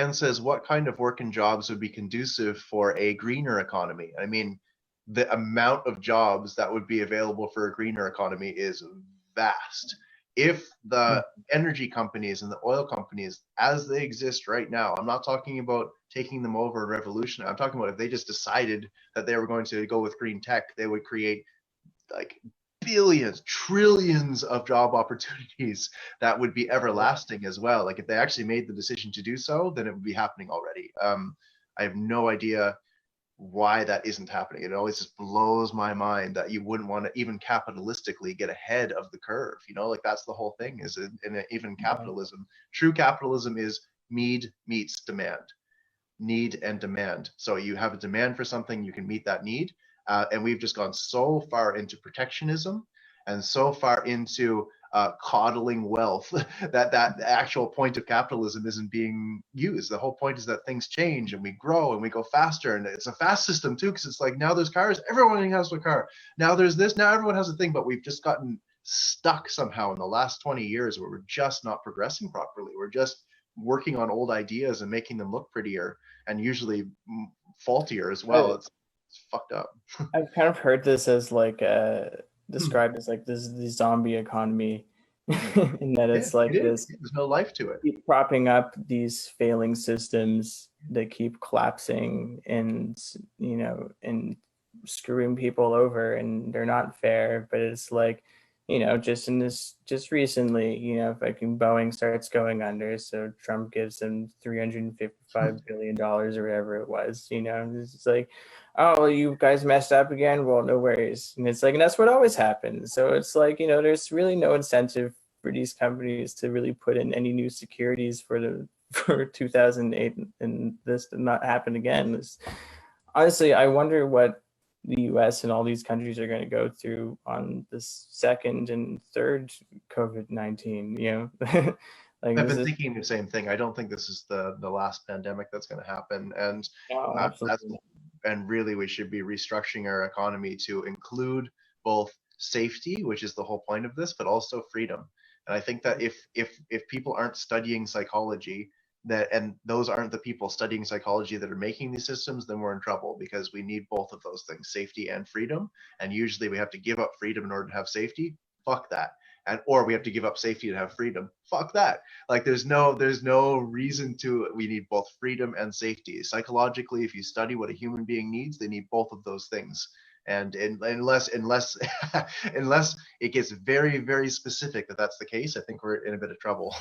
then says, what kind of work and jobs would be conducive for a greener economy? I mean, the amount of jobs that would be available for a greener economy is vast. If the energy companies and the oil companies, as they exist right now, I'm not talking about taking them over and revolution. I'm talking about if they just decided that they were going to go with green tech, they would create like billions, trillions of job opportunities that would be everlasting as well. Like if they actually made the decision to do so, then it would be happening already. I have no idea why that isn't happening. It always just blows my mind that you wouldn't want to even capitalistically get ahead of the curve. You know, like that's the whole thing. Is in even capitalism, true capitalism is need meets demand, need and demand. So you have a demand for something, you can meet that need. And we've just gone so far into protectionism and so far into coddling wealth that that actual point of capitalism isn't being used. The whole point is that things change and we grow and we go faster, and it's a fast system too, because it's like now there's cars, everyone has a car. Now there's this, now everyone has a thing, but we've just gotten stuck somehow in the last 20 years where we're just not progressing properly. We're just working on old ideas and making them look prettier and usually faultier as well. It's fucked up. I've kind of heard this as like described as like this the zombie economy, in that it's like this. There's no life to it. Keep propping up these failing systems that keep collapsing, and and screwing people over, and they're not fair. But it's like, just recently, fucking Boeing starts going under, so Trump gives them $355 billion or whatever it was. It's like, oh, you guys messed up again. Well, no worries. And it's like, and that's what always happens. So it's like, there's really no incentive for these companies to really put in any new securities for 2008 and this to not happen again. Honestly, I wonder what the US and all these countries are going to go through on this second and third COVID-19, Like, I've been thinking the same thing. I don't think this is the last pandemic that's going to happen. And and really we should be restructuring our economy to include both safety, which is the whole point of this, but also freedom. And I think that if people aren't studying psychology, and those aren't the people studying psychology that are making these systems, then we're in trouble, because we need both of those things, safety and freedom. And usually we have to give up freedom in order to have safety. Fuck that. Or we have to give up safety to have freedom. Fuck that. Like there's no reason to. We need both freedom and safety. Psychologically, if you study what a human being needs, they need both of those things. And unless unless it gets very, very specific that that's the case, I think we're in a bit of trouble.